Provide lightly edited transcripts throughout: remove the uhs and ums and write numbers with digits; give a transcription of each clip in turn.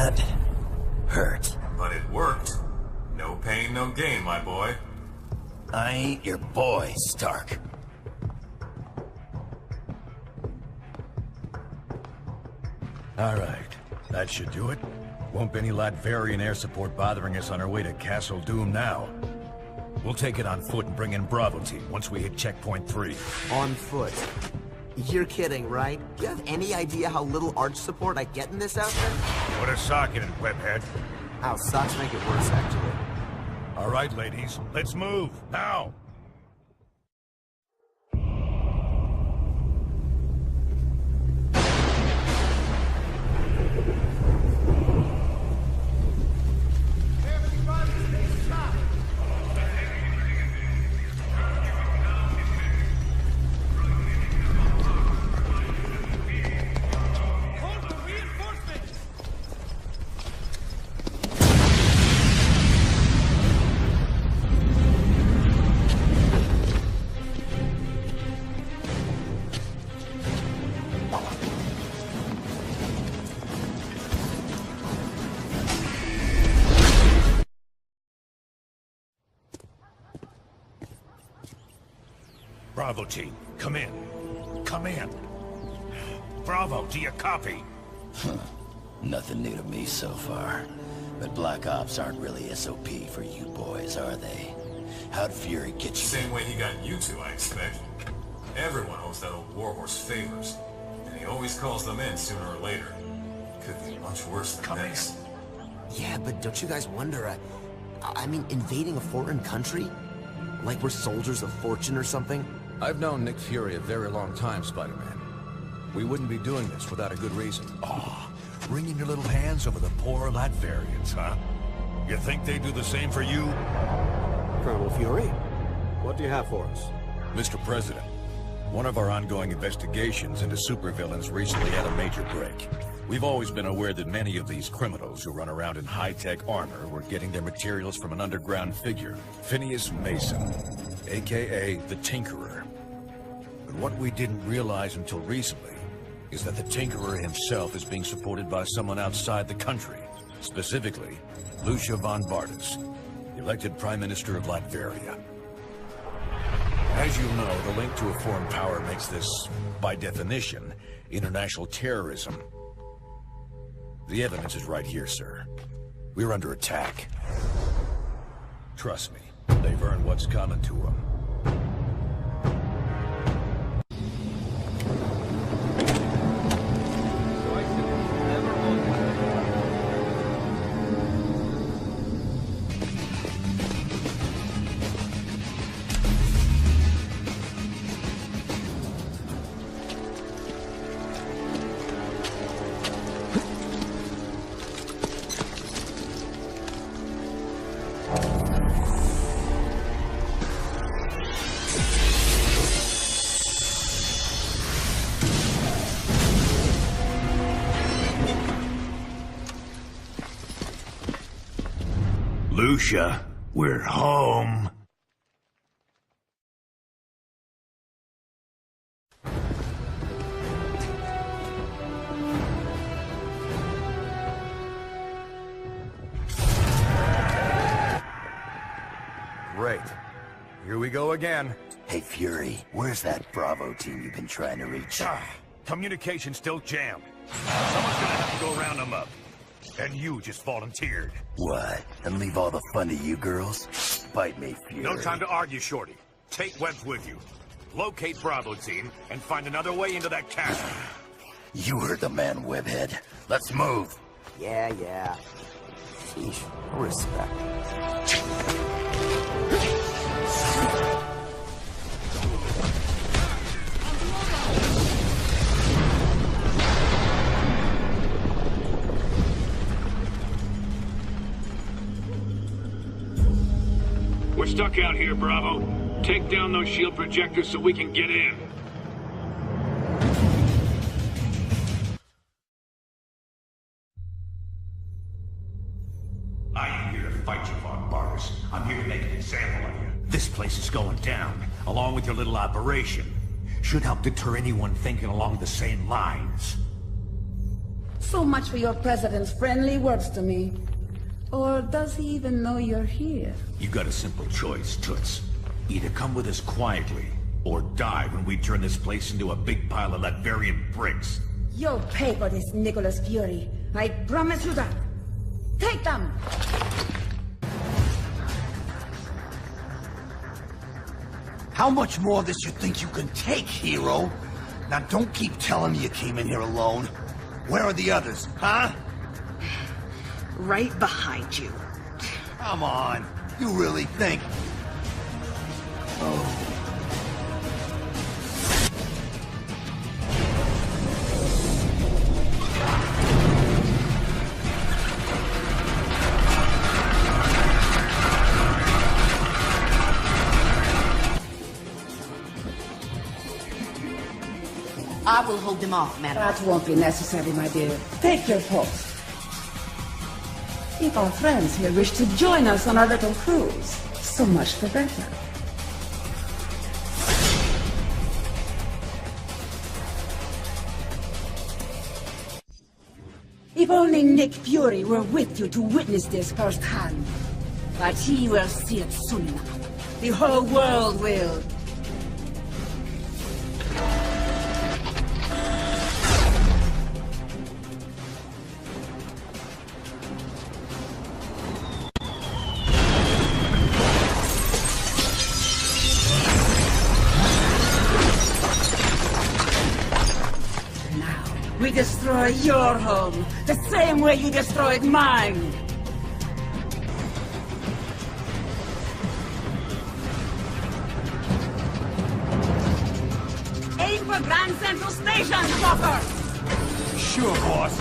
That hurt. But it worked. No pain, no gain, my boy. I ain't your boy, Stark. All right, that should do it. Won't be any Latverian air support bothering us on our way to Castle Doom now. We'll take it on foot and bring in Bravo team once we hit checkpoint 3. On foot. You're kidding, right? Do you have any idea how little arch support I get in this outfit? Put a sock in it, webhead. How socks make it worse, actually. All right, ladies, let's move, now! Bravo team, come in. Come in. Bravo, do you copy? Nothing new to me so far. But Black Ops aren't really SOP for you boys, are they? How'd Fury get you? Same way he got you two, I expect. Everyone owes that old warhorse favors. And he always calls them in sooner or later. Could be much worse than this. Yeah, but don't you guys wonder, I mean, invading a foreign country? Like we're soldiers of fortune or something? I've known Nick Fury a very long time, Spider-Man. We wouldn't be doing this without a good reason. Oh, wringing your little hands over the poor Latverians, huh? You think they'd do the same for you? Colonel Fury, what do you have for us? Mr. President, one of our ongoing investigations into supervillains recently had a major break. We've always been aware that many of these criminals who run around in high-tech armor were getting their materials from an underground figure, Phineas Mason, aka the Tinkerer. But what we didn't realize until recently is that the Tinkerer himself is being supported by someone outside the country, specifically Lucia von Bardas, elected Prime Minister of Latveria. As you know, the link to a foreign power makes this, by definition, international terrorism. The evidence is right here, sir. We're under attack. Trust me, they've earned what's coming to them. Lucia, we're home. Great. Here we go again. Hey, Fury, where's that Bravo team you've been trying to reach? Communication's still jammed. Someone's gonna have to go round them up. And you just volunteered. What? And leave all the fun to you girls? Bite me, Fury. No time to argue, Shorty. Take Webbs with you. Locate Bravo team and find another way into that castle. You heard the man, Webhead. Let's move. Yeah. Sheesh, respect. We're stuck out here, Bravo. Take down those shield projectors so we can get in. I am here to fight you, Von Bardas. I'm here to make an example of you. This place is going down, along with your little operation. Should help deter anyone thinking along the same lines. So much for your president's friendly words to me. Or does he even know you're here? You got a simple choice, Toots. Either come with us quietly, or die when we turn this place into a big pile of Latverian bricks. You'll pay for this, Nicholas Fury. I promise you that. Take them! How much more of this you think you can take, hero? Now don't keep telling me you came in here alone. Where are the others, huh? Right behind you. Come on. You really think... Oh. I will hold them off, madam. That won't be necessary, my dear. Take your post. If our friends here wish to join us on our little cruise, so much the better. If only Nick Fury were with you to witness this firsthand. But he will see it soon enough. The whole world will. We destroy your home, the same way you destroyed mine! Aim for Grand Central Station, fucker! Sure, boss.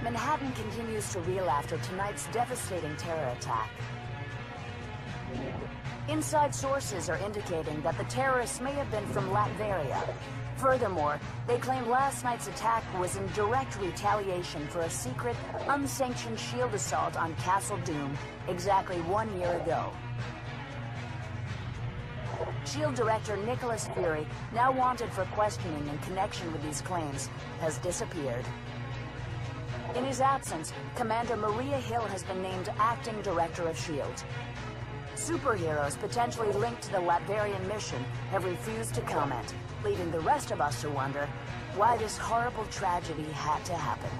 Manhattan continues to reel after tonight's devastating terror attack. Inside sources are indicating that the terrorists may have been from Latveria. Furthermore, they claim last night's attack was in direct retaliation for a secret, unsanctioned shield assault on Castle Doom exactly 1 year ago. SHIELD Director Nicholas Fury, now wanted for questioning in connection with these claims, has disappeared. In his absence, Commander Maria Hill has been named Acting Director of S.H.I.E.L.D. Superheroes potentially linked to the Latverian mission have refused to comment, leaving the rest of us to wonder why this horrible tragedy had to happen.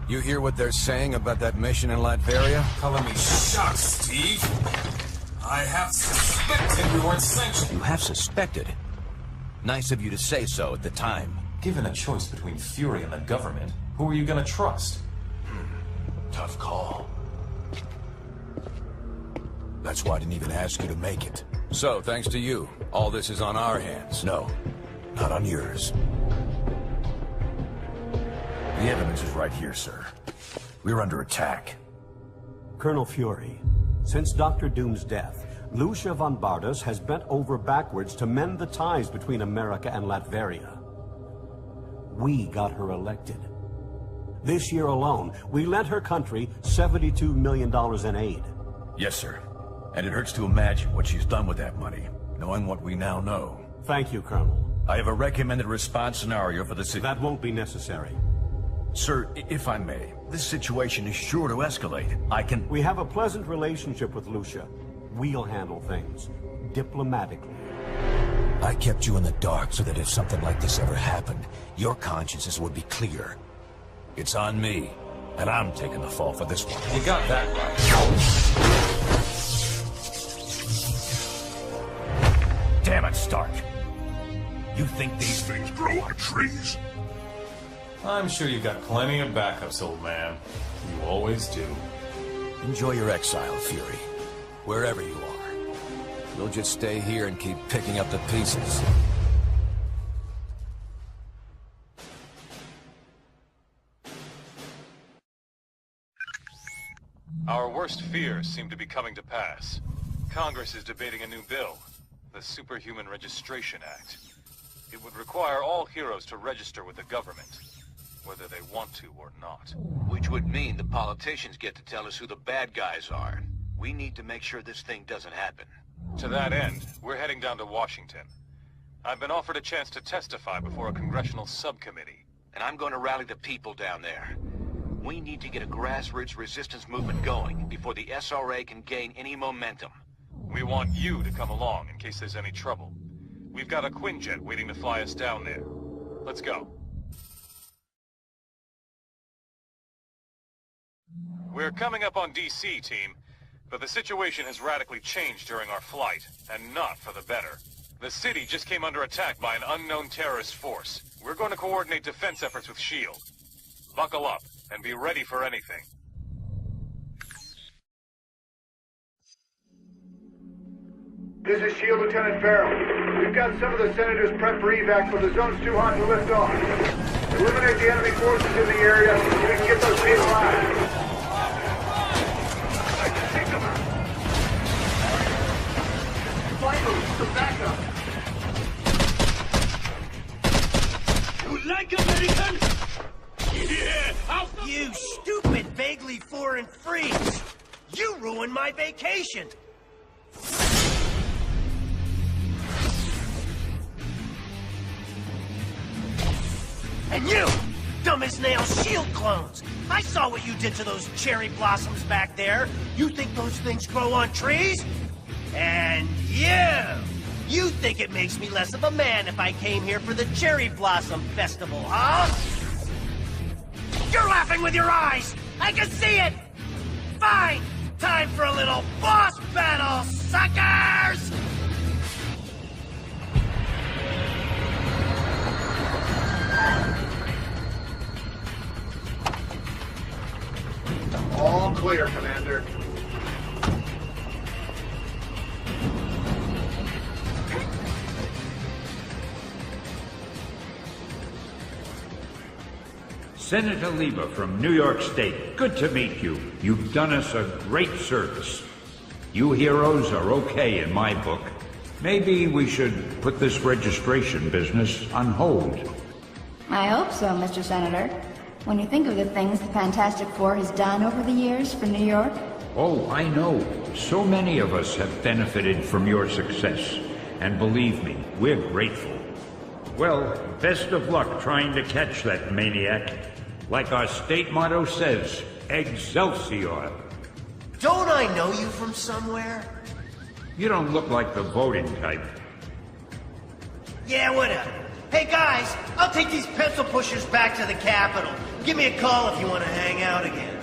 You hear what they're saying about that mission in Latveria? Calling me shocked, Steve. I have suspected we weren't sanctioned. You have suspected? Nice of you to say so at the time. Given a choice between Fury and the government, who are you gonna trust? Tough call. That's why I didn't even ask you to make it. So, thanks to you, all this is on our hands. No, not on yours. The evidence is right here, sir. We're under attack. Colonel Fury, since Dr. Doom's death, Lucia von Bardas has bent over backwards to mend the ties between America and Latveria. We got her elected. This year alone, we lent her country $72 million in aid. Yes, sir. And it hurts to imagine what she's done with that money, knowing what we now know. Thank you, Colonel. I have a recommended response scenario for the That won't be necessary. Sir, if I may, this situation is sure to escalate. We have a pleasant relationship with Lucia. We'll handle things diplomatically. I kept you in the dark so that if something like this ever happened, your consciences would be clear. It's on me, and I'm taking the fall for this one. You got that right. Damn it, Stark. You think these things grow on trees? I'm sure you've got plenty of backups, old man. You always do. Enjoy your exile, Fury. Wherever you are. We'll just stay here and keep picking up the pieces. Our worst worst fears seem to be coming to pass. Congress is debating a new bill, the Superhuman Registration Act. It would require all heroes to register with the government, whether they want to or not. Which would mean the politicians get to tell us who the bad guys are. We need to make sure this thing doesn't happen. To that end, we're heading down to Washington. I've been offered a chance to testify before a congressional subcommittee. And I'm going to rally the people down there. We need to get a grassroots resistance movement going before the SRA can gain any momentum. We want you to come along in case there's any trouble. We've got a Quinjet waiting to fly us down there. Let's go. We're coming up on DC, team, but the situation has radically changed during our flight, and not for the better. The city just came under attack by an unknown terrorist force. We're going to coordinate defense efforts with S.H.I.E.L.D. Buckle up, and be ready for anything. This is S.H.I.E.L.D. Lieutenant Farrell. We've got some of the senators prepped for evac, but the zone's too hot to lift off. Eliminate the enemy forces in the area so we can get those people out. The backup. You like American? Yeah! You stupid, vaguely foreign freaks! You ruined my vacation! And you! Dumb as nails S.H.I.E.L.D. clones! I saw what you did to those cherry blossoms back there! You think those things grow on trees? And you think it makes me less of a man if I came here for the Cherry Blossom Festival, huh? You're laughing with your eyes! I can see it! Fine! Time for a little boss battle, suckers! All clear, Commander. Senator Lieber from New York State, good to meet you. You've done us a great service. You heroes are okay in my book. Maybe we should put this registration business on hold. I hope so, Mr. Senator. When you think of the things the Fantastic Four has done over the years for New York. Oh, I know. So many of us have benefited from your success. And believe me, we're grateful. Well, best of luck trying to catch that maniac. Like our state motto says, Excelsior. Don't I know you from somewhere? You don't look like the voting type. Yeah, whatever. Hey guys, I'll take these pencil pushers back to the Capitol. Give me a call if you want to hang out again.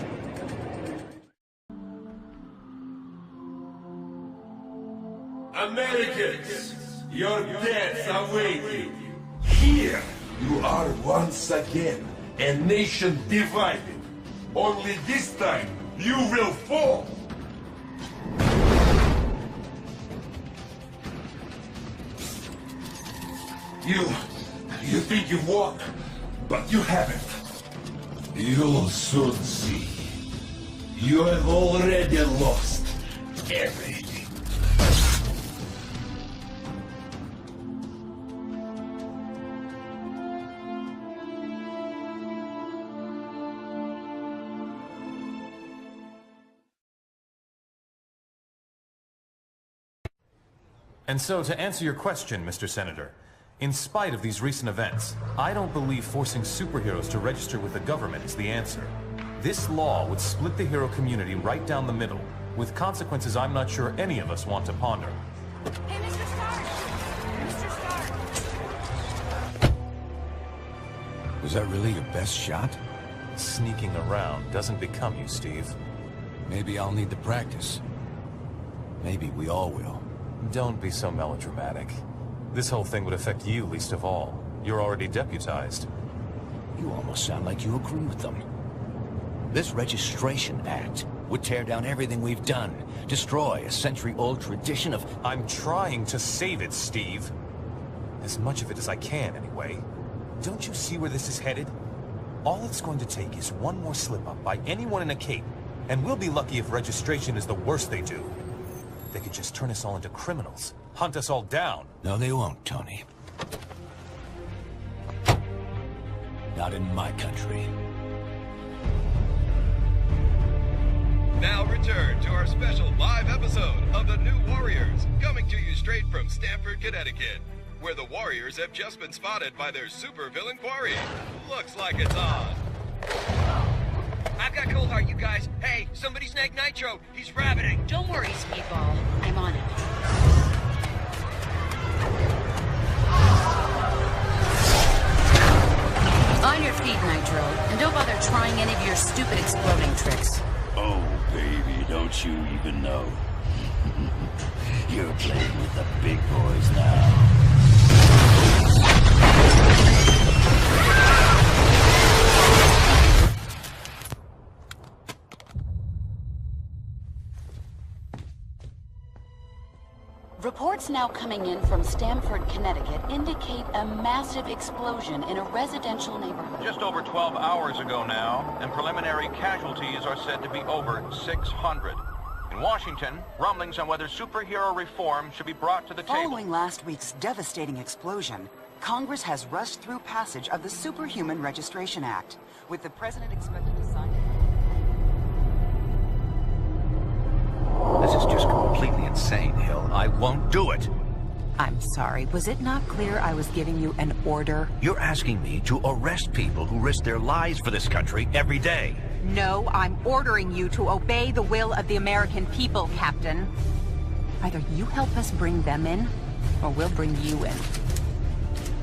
Americans, your deaths are waiting. Here, you are once again a nation divided. Only this time, you will fall. You think you won, but you haven't. You'll soon see. You have already lost everything. And so, to answer your question, Mr. Senator, in spite of these recent events, I don't believe forcing superheroes to register with the government is the answer. This law would split the hero community right down the middle, with consequences I'm not sure any of us want to ponder. Hey, Mr. Stark! Mr. Stark! Was that really your best shot? Sneaking around doesn't become you, Steve. Maybe I'll need to practice. Maybe we all will. Don't be so melodramatic. This whole thing would affect you least of all. You're already deputized. You almost sound like you agree with them. This Registration Act would tear down everything we've done, destroy a century-old tradition of... I'm trying to save it, Steve. As much of it as I can, anyway. Don't you see where this is headed? All it's going to take is one more slip-up by anyone in a cape, And we'll be lucky if registration is the worst they do. They could just turn us all into criminals, hunt us all down. No, they won't, Tony. Not in my country. Now return to our special live episode of The New Warriors, coming to you straight from Stamford, Connecticut, where the Warriors have just been spotted by their supervillain quarry. Looks like it's on. I've got Cold Heart, you guys. Hey, somebody snag Nitro. He's rabbiting. Don't worry, Speedball. I'm on it. On your feet, Nitro, and don't bother trying any of your stupid exploding tricks. Oh, baby, don't you even know? You're playing with the big boys now. Reports now coming in from Stamford, Connecticut indicate a massive explosion in a residential neighborhood. Just over 12 hours ago now, and preliminary casualties are said to be over 600. In Washington, rumblings on whether superhero reform should be brought to the table. Following last week's devastating explosion, Congress has rushed through passage of the Superhuman Registration Act, with the president expected to sign it. This is just completely insane, Hill. I won't do it. I'm sorry, was it not clear I was giving you an order? You're asking me to arrest people who risk their lives for this country every day. No, I'm ordering you to obey the will of the American people, Captain. Either you help us bring them in, or we'll bring you in.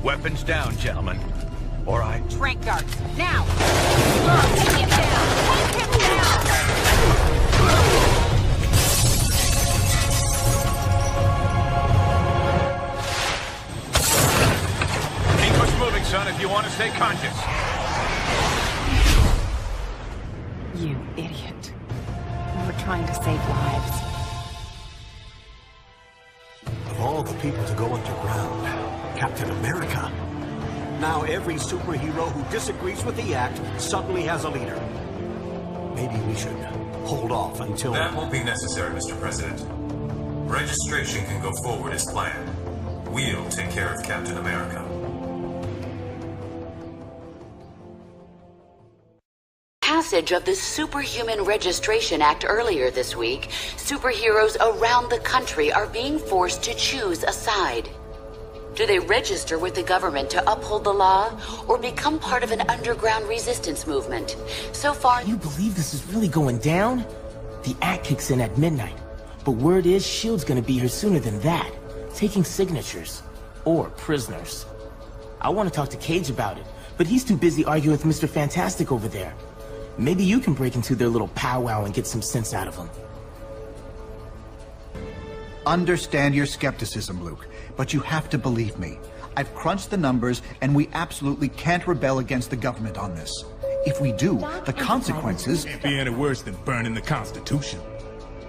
Weapons down, gentlemen. Or I... Trank darts, now! Take him down! Take him down! Moving, son, if you want to stay conscious. You idiot. We were trying to save lives. Of all the people to go underground, Captain America. Now every superhero who disagrees with the act suddenly has a leader. Maybe we should hold off until... That won't be necessary, Mr. President. Registration can go forward as planned. We'll take care of Captain America. Passage of the Superhuman Registration Act earlier this week, superheroes around the country are being forced to choose a side. Do they register with the government to uphold the law, or become part of an underground resistance movement? So far... You believe this is really going down? The act kicks in at midnight, but word is S.H.I.E.L.D's gonna be here sooner than that, taking signatures. Or prisoners. I want to talk to Cage about it, but he's too busy arguing with Mr. Fantastic over there. Maybe you can break into their little powwow and get some sense out of them. Understand your skepticism, Luke, but you have to believe me. I've crunched the numbers, and we absolutely can't rebel against the government on this. If we do, the consequences... Can't be any worse than burning the Constitution.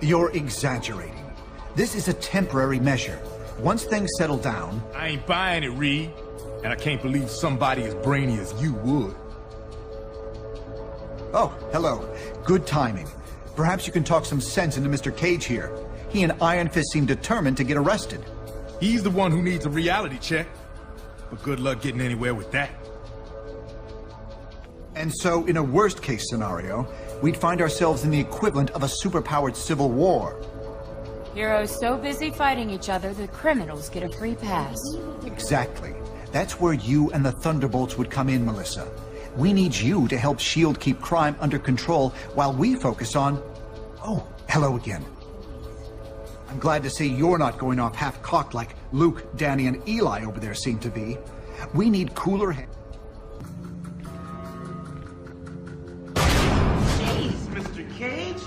You're exaggerating. This is a temporary measure. Once things settle down... I ain't buying it, Reed. And I can't believe somebody as brainy as you would. Oh, hello. Good timing. Perhaps you can talk some sense into Mr. Cage here. He and Iron Fist seem determined to get arrested. He's the one who needs a reality check. But good luck getting anywhere with that. And so, in a worst-case scenario, we'd find ourselves in the equivalent of a superpowered civil war. Heroes so busy fighting each other, the criminals get a free pass. Exactly. That's where you and the Thunderbolts would come in, Melissa. We need you to help S.H.I.E.L.D. keep crime under control while we focus on... Oh, hello again. I'm glad to see you're not going off half-cocked like Luke, Danny, and Eli over there seem to be. We need cooler heads. Jeez, Mr. Cage?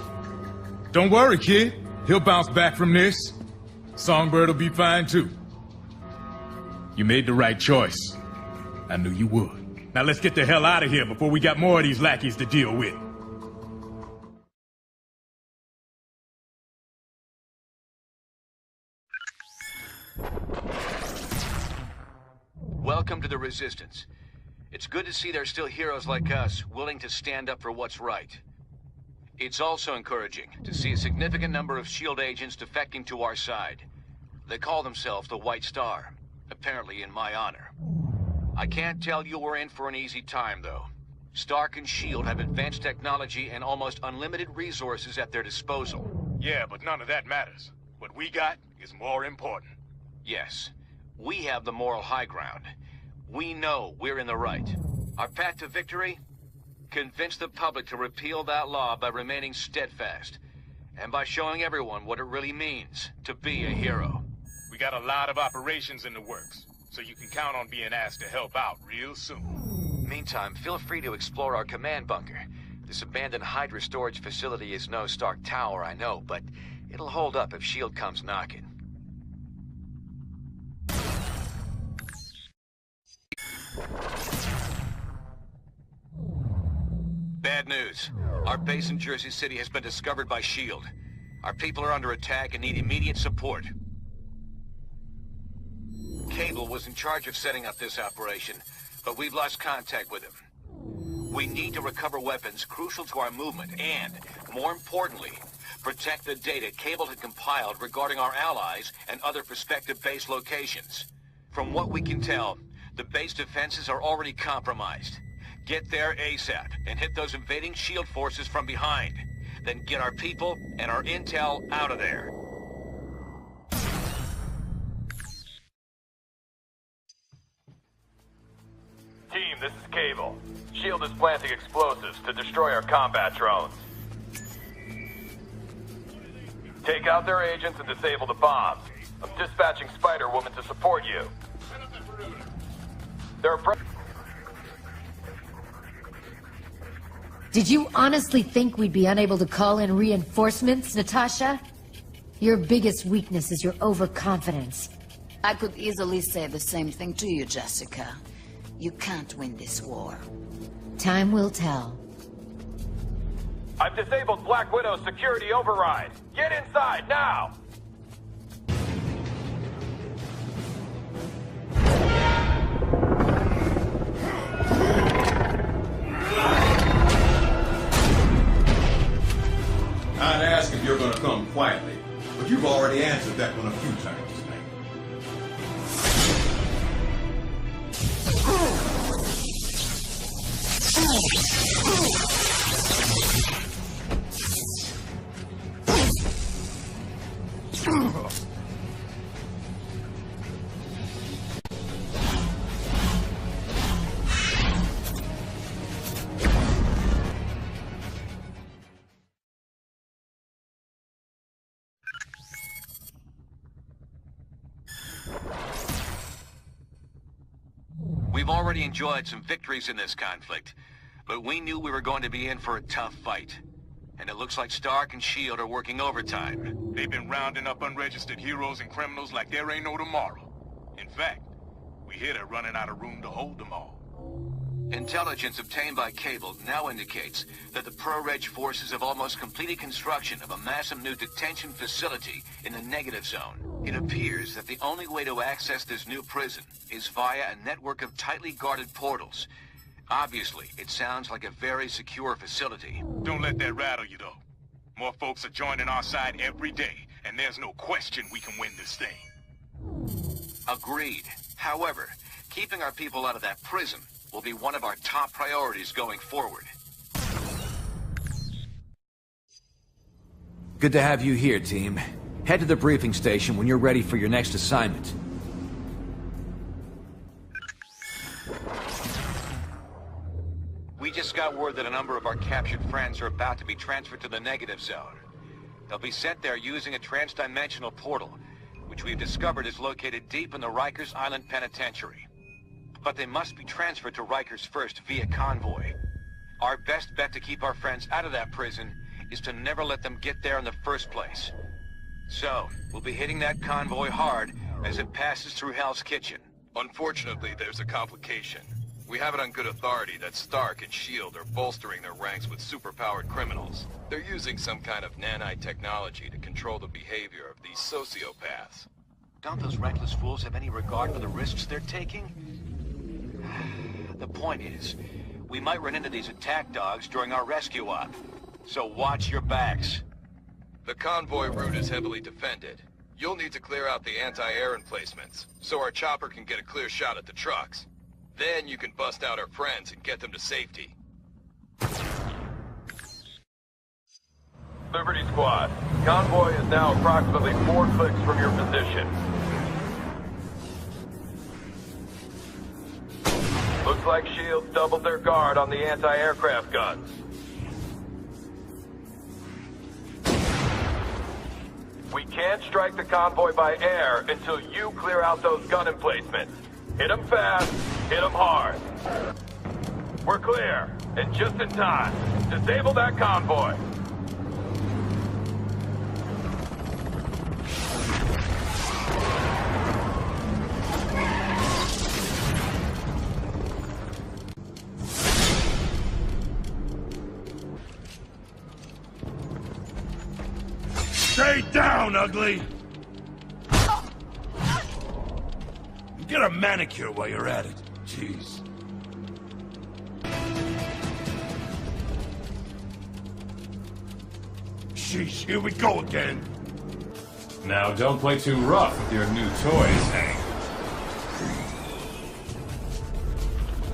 Don't worry, kid. He'll bounce back from this. Songbird will be fine, too. You made the right choice. I knew you would. Now let's get the hell out of here before we got more of these lackeys to deal with. Welcome to the Resistance. It's good to see there's still heroes like us willing to stand up for what's right. It's also encouraging to see a significant number of S.H.I.E.L.D. agents defecting to our side. They call themselves the White Star, apparently in my honor. I can't tell you we're in for an easy time, though. Stark and S.H.I.E.L.D. have advanced technology and almost unlimited resources at their disposal. Yeah, but none of that matters. What we got is more important. Yes, we have the moral high ground. We know we're in the right. Our path to victory? Convince the public to repeal that law by remaining steadfast, and by showing everyone what it really means to be a hero. We got a lot of operations in the works, so you can count on being asked to help out real soon. Meantime, feel free to explore our command bunker. This abandoned Hydra storage facility is no Stark Tower, I know, but it'll hold up if S.H.I.E.L.D. comes knocking. Bad news. Our base in Jersey City has been discovered by S.H.I.E.L.D. Our people are under attack and need immediate support. Cable was in charge of setting up this operation, but we've lost contact with him. We need to recover weapons crucial to our movement and, more importantly, protect the data Cable had compiled regarding our allies and other prospective base locations. From what we can tell, the base defenses are already compromised. Get there ASAP and hit those invading S.H.I.E.L.D. forces from behind. Then get our people and our intel out of there. Team, this is Cable. S.H.I.E.L.D. is planting explosives to destroy our combat drones. Take out their agents and disable the bombs. I'm dispatching Spider-Woman to support you. There are... Did you honestly think we'd be unable to call in reinforcements, Natasha? Your biggest weakness is your overconfidence. I could easily say the same thing to you, Jessica. You can't win this war. Time will tell. I've disabled Black Widow's security override. Get inside, now! I'd ask if you're gonna come quietly, but you've already answered that one a few times tonight. We've already enjoyed some victories in this conflict, but we knew we were going to be in for a tough fight. And it looks like Stark and S.H.I.E.L.D. are working overtime. They've been rounding up unregistered heroes and criminals like there ain't no tomorrow. In fact, we hear they're running out of room to hold them all. Intelligence obtained by Cable now indicates that the Pro-Reg forces have almost completed construction of a massive new detention facility in the negative zone. It appears that the only way to access this new prison is via a network of tightly guarded portals. Obviously, it sounds like a very secure facility. Don't let that rattle you, though. More folks are joining our side every day, and there's no question we can win this thing. Agreed. However, keeping our people out of that prison will be one of our top priorities going forward. Good to have you here, team. Head to the briefing station when you're ready for your next assignment. We just got word that a number of our captured friends are about to be transferred to the negative zone. They'll be sent there using a trans-dimensional portal, which we've discovered is located deep in the Rikers Island Penitentiary. But they must be transferred to Rikers first via convoy. Our best bet to keep our friends out of that prison is to never let them get there in the first place. So, we'll be hitting that convoy hard as it passes through Hell's Kitchen. Unfortunately, there's a complication. We have it on good authority that Stark and S.H.I.E.L.D. are bolstering their ranks with superpowered criminals. They're using some kind of nanite technology to control the behavior of these sociopaths. Don't those reckless fools have any regard for the risks they're taking? The point is, we might run into these attack dogs during our rescue op. so watch your backs. The convoy route is heavily defended. You'll need to clear out the anti-air emplacements, so our chopper can get a clear shot at the trucks. Then you can bust out our friends and get them to safety. Liberty Squad, convoy is now approximately 4 clicks from your position. Looks like SHIELD doubled their guard on the anti-aircraft guns. We can't strike the convoy by air until you clear out those gun emplacements. Hit them fast, hit them hard. We're clear, and just in time. Disable that convoy. Stay down, ugly! Get a manicure while you're at it. Jeez. Sheesh, here we go again. Now don't play too rough with your new toys, Hank.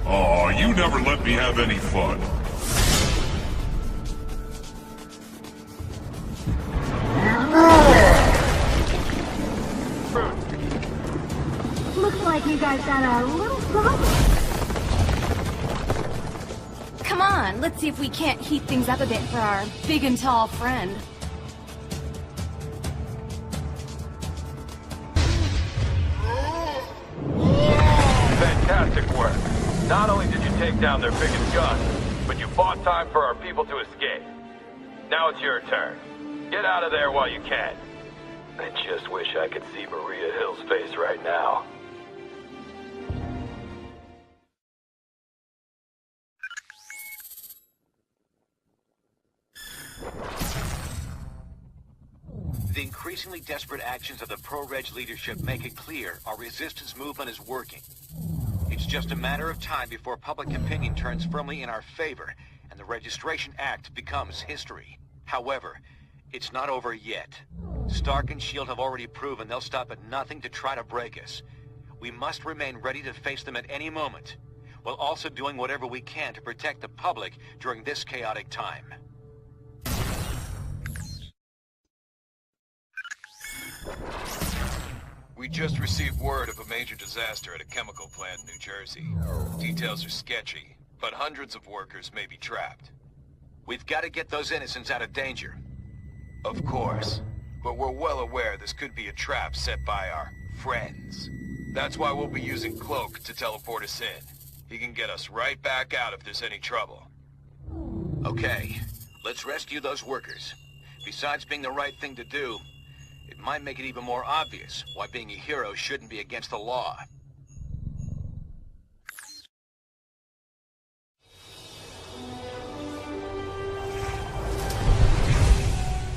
Aw, you never let me have any fun. Looks like you guys got a little problem. Come on, let's see if we can't heat things up a bit for our big and tall friend. Fantastic work. Not only did you take down their biggest gun, but you bought time for our people to escape. Now it's your turn. Get out of there while you can. I just wish I could see Maria Hill's face right now. The increasingly desperate actions of the pro-Reg leadership make it clear our resistance movement is working. It's just a matter of time before public opinion turns firmly in our favor and the Registration Act becomes history. However, it's not over yet. Stark and SHIELD have already proven they'll stop at nothing to try to break us. We must remain ready to face them at any moment, while also doing whatever we can to protect the public during this chaotic time. We just received word of a major disaster at a chemical plant in New Jersey. Details are sketchy, but hundreds of workers may be trapped. We've got to get those innocents out of danger. Of course, but we're well aware this could be a trap set by our friends. That's why we'll be using Cloak to teleport us in. He can get us right back out if there's any trouble. Okay, let's rescue those workers. Besides being the right thing to do, it might make it even more obvious why being a hero shouldn't be against the law.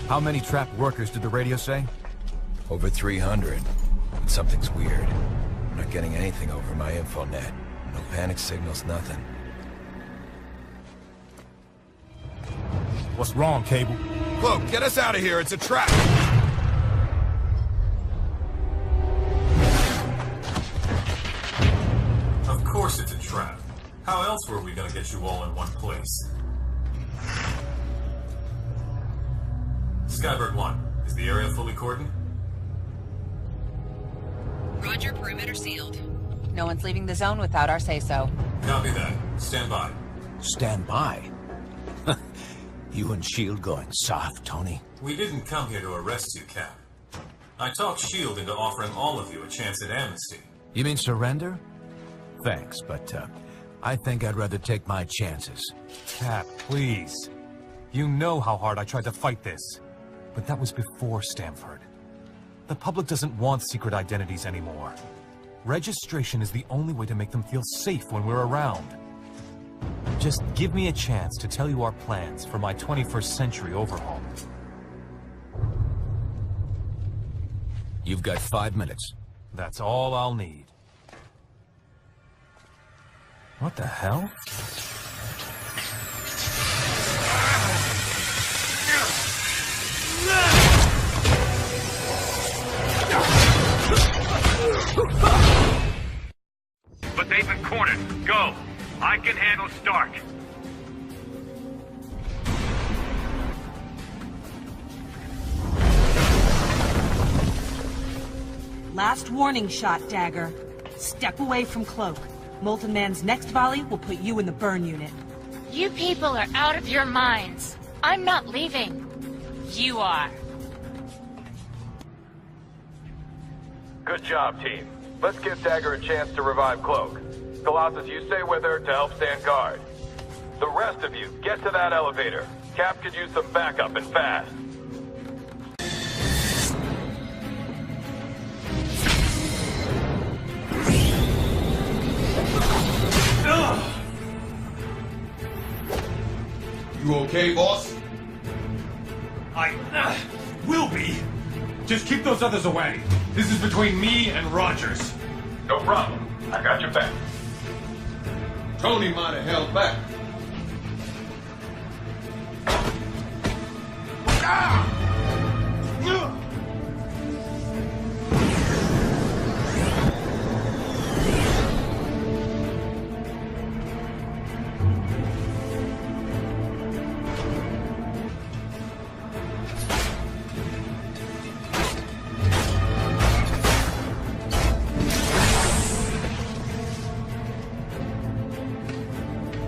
How many trapped workers did the radio say? Over 300. But something's weird. I'm not getting anything over my infonet. No panic signals, nothing. What's wrong, Cable? Cloak, get us out of here. It's a trap. Of course it's a trap. How else were we gonna get you all in one place? Skybird 1, is the area fully cordoned? Roger, perimeter sealed. No one's leaving the zone without our say-so. Copy that. Stand by. Stand by? You and SHIELD going soft, Tony? We didn't come here to arrest you, Cap. I talked SHIELD into offering all of you a chance at amnesty. You mean surrender? Thanks, but I think I'd rather take my chances. Cap, please. You know how hard I tried to fight this. But that was before Stanford. The public doesn't want secret identities anymore. Registration is the only way to make them feel safe when we're around. Just give me a chance to tell you our plans for my 21st century overhaul. You've got 5 minutes. That's all I'll need. What the hell? I can handle Stark. Last warning shot, Dagger. Step away from Cloak. Molten Man's next volley will put you in the burn unit. You people are out of your minds. I'm not leaving. You are. Good job, team. Let's give Dagger a chance to revive Cloak. Colossus, you stay with her to help stand guard. The rest of you, get to that elevator. Cap could use some backup and fast. You okay, boss? I will be. Just keep those others away. This is between me and Rogers. No problem. I got your back. Tony might have held back.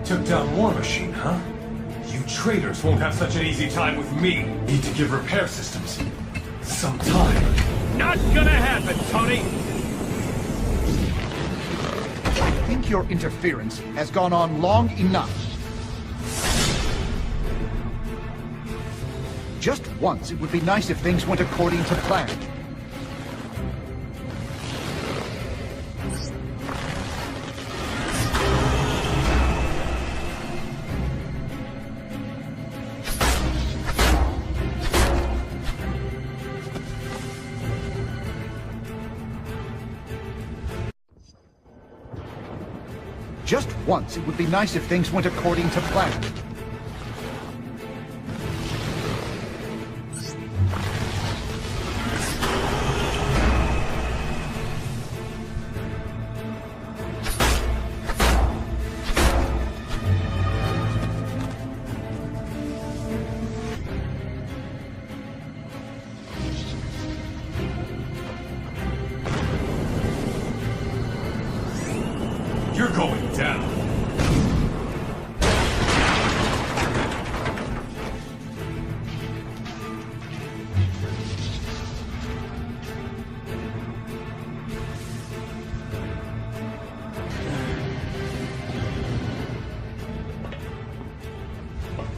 Took down War Machine, huh? You traitors won't have such an easy time with me. Need to give repair systems some time. Not gonna happen, Tony! I think your interference has gone on long enough. Just once, it would be nice if things went according to plan. Just once, it would be nice if things went according to plan. You're going down.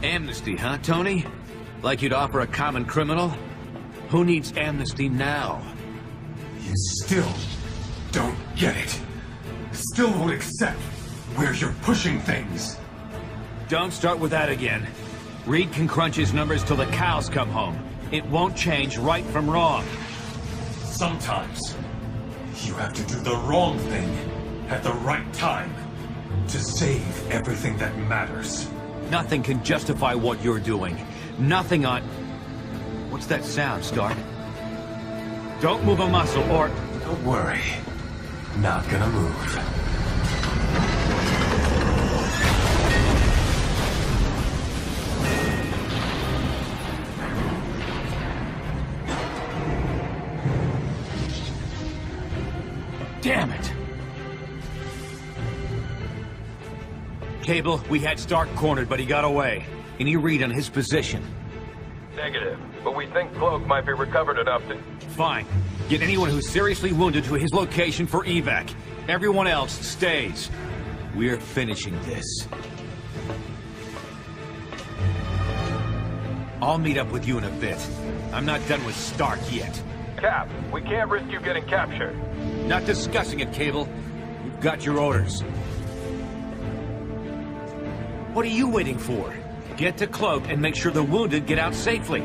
Amnesty, huh, Tony? Like you'd offer a common criminal? Who needs amnesty now? You still don't get it. Still won't accept where you're pushing things. Don't start with that again. Reed can crunch his numbers till the cows come home. It won't change right from wrong. Sometimes, you have to do the wrong thing at the right time to save everything that matters. Nothing can justify what you're doing. Nothing on... What's that sound, Stark? Don't move a muscle, or... Don't worry. Not gonna move. Damn it! Cable, we had Stark cornered, but he got away. Any read on his position? Negative, but we think Cloak might be recovered enough to... Fine. Get anyone who's seriously wounded to his location for evac. Everyone else stays. We're finishing this. I'll meet up with you in a bit. I'm not done with Stark yet. Cap, we can't risk you getting captured. Not discussing it, Cable. You've got your orders. What are you waiting for? Get to Cloak and make sure the wounded get out safely.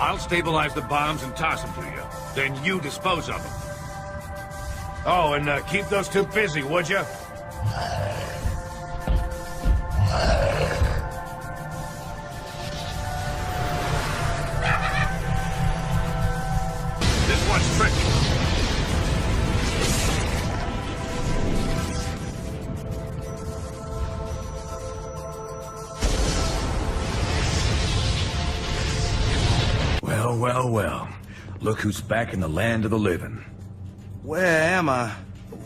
I'll stabilize the bombs and toss them to you. Then you dispose of them. Oh, and keep those two busy, would you? This one's tricky. Well, well, well. Look who's back in the land of the living. Where am I?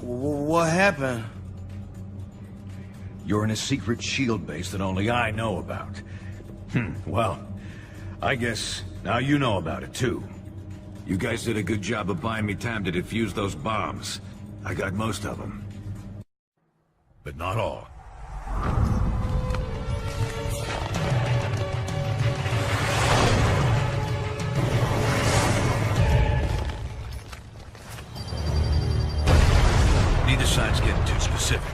What happened? You're in a secret SHIELD base that only I know about. Well, I guess now you know about it too. You guys did a good job of buying me time to defuse those bombs. I got most of them. But not all. Neither side's getting too specific,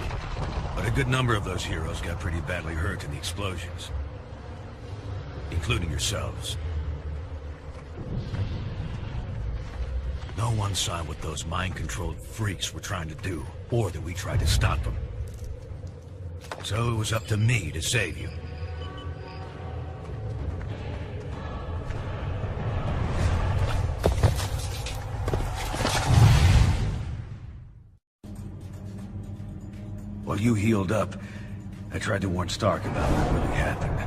but a good number of those heroes got pretty badly hurt in the explosions. Including yourselves. No one saw what those mind-controlled freaks were trying to do, or that we tried to stop them. So it was up to me to save you. While you healed up, I tried to warn Stark about what really happened.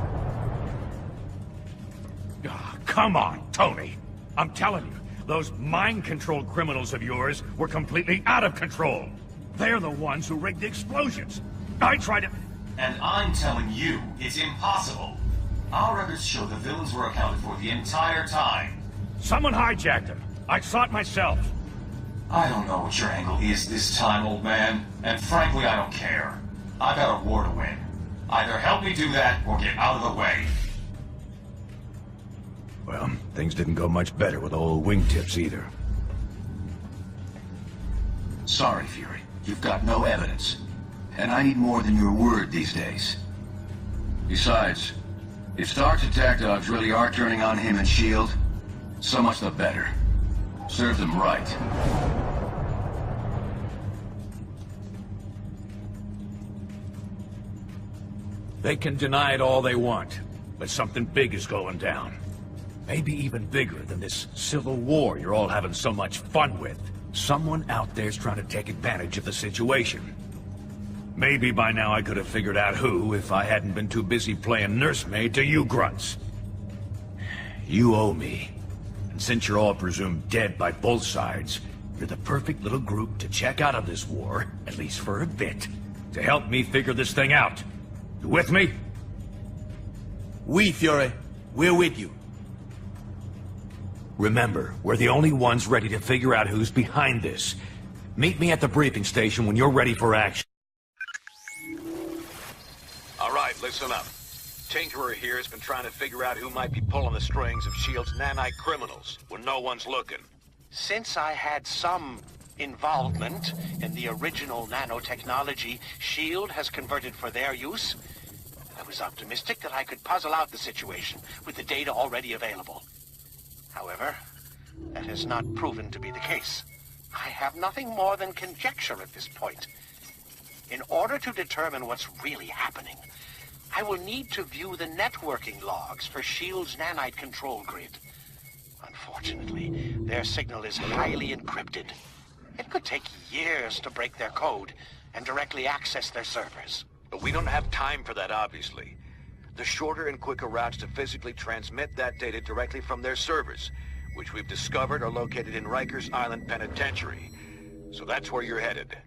Oh, come on, Tony. I'm telling you, those mind-controlled criminals of yours were completely out of control. They're the ones who rigged the explosions. I tried to... And I'm telling you, it's impossible. Our records show the villains were accounted for the entire time. Someone hijacked them. I saw it myself. I don't know what your angle is this time, old man. And frankly, I don't care. I've got a war to win. Either help me do that, or get out of the way. Well, things didn't go much better with old wingtips either. Sorry, Fury. You've got no evidence. And I need more than your word these days. Besides, if Stark's attack dogs really are turning on him and S.H.I.E.L.D., so much the better. Serve them right. They can deny it all they want, but something big is going down. Maybe even bigger than this civil war you're all having so much fun with. Someone out there's trying to take advantage of the situation. Maybe by now I could have figured out who if I hadn't been too busy playing nursemaid to you grunts. You owe me. And since you're all presumed dead by both sides, you're the perfect little group to check out of this war, at least for a bit, to help me figure this thing out. You with me? We, Fury. We're with you. Remember, we're the only ones ready to figure out who's behind this. Meet me at the briefing station when you're ready for action. All right, listen up. Tinkerer here has been trying to figure out who might be pulling the strings of S.H.I.E.L.D.'s nanite criminals when no one's looking. Since I had some involvement in the original nanotechnology S.H.I.E.L.D. has converted for their use, I was optimistic that I could puzzle out the situation with the data already available. However, that has not proven to be the case. I have nothing more than conjecture at this point. In order to determine what's really happening, I will need to view the networking logs for S.H.I.E.L.D.'s nanite control grid. Unfortunately, their signal is highly encrypted. It could take years to break their code and directly access their servers. But we don't have time for that, obviously. The shorter and quicker routes to physically transmit that data directly from their servers, which we've discovered are located in Rikers Island Penitentiary. So that's where you're headed.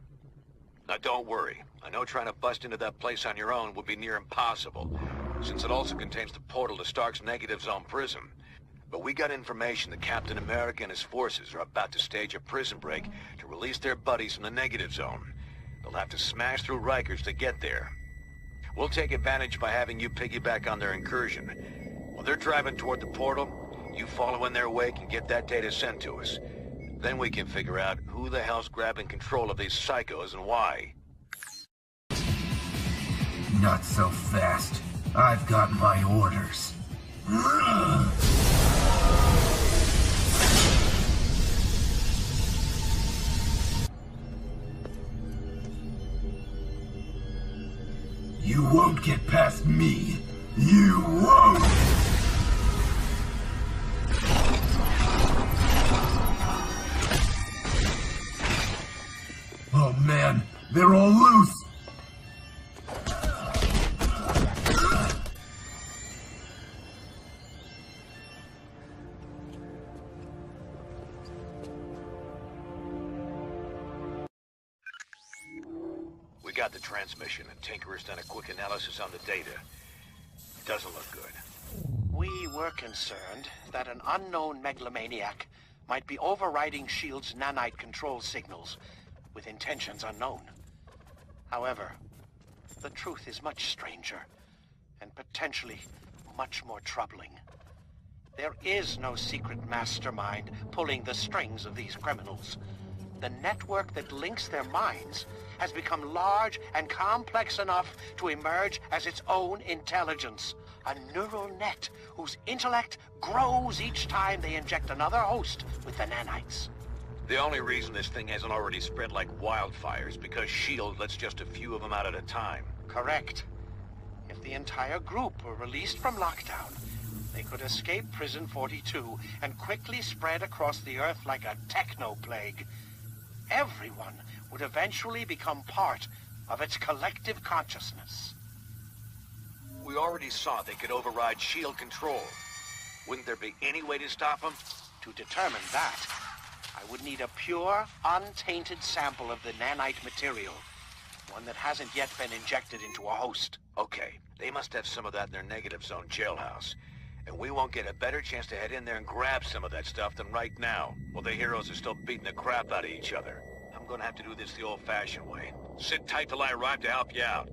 Now don't worry. I know trying to bust into that place on your own would be near impossible, since it also contains the portal to Stark's Negative Zone prison. But we got information that Captain America and his forces are about to stage a prison break to release their buddies from the Negative Zone. They'll have to smash through Rikers to get there. We'll take advantage by having you piggyback on their incursion. While they're driving toward the portal, you follow in their wake and get that data sent to us. Then we can figure out who the hell's grabbing control of these psychos and why. Not so fast. I've got my orders. You won't get past me. You won't! Oh man, they're all loose! We got the transmission, and Tinker's done a quick analysis on the data. Doesn't look good. We were concerned that an unknown megalomaniac might be overriding S.H.I.E.L.D.'s nanite control signals with intentions unknown. However, the truth is much stranger and potentially much more troubling. There is no secret mastermind pulling the strings of these criminals. The network that links their minds has become large and complex enough to emerge as its own intelligence. A neural net whose intellect grows each time they inject another host with the nanites. The only reason this thing hasn't already spread like wildfire is because S.H.I.E.L.D. lets just a few of them out at a time. Correct. If the entire group were released from lockdown, they could escape Prison 42 and quickly spread across the Earth like a techno-plague. Everyone would eventually become part of its collective consciousness. We already saw they could override S.H.I.E.L.D. control. Wouldn't there be any way to stop them? To determine that, I would need a pure, untainted sample of the nanite material. One that hasn't yet been injected into a host. Okay, they must have some of that in their negative zone jailhouse. And we won't get a better chance to head in there and grab some of that stuff than right now, while the heroes are still beating the crap out of each other. I'm gonna have to do this the old-fashioned way. Sit tight till I arrive to help you out.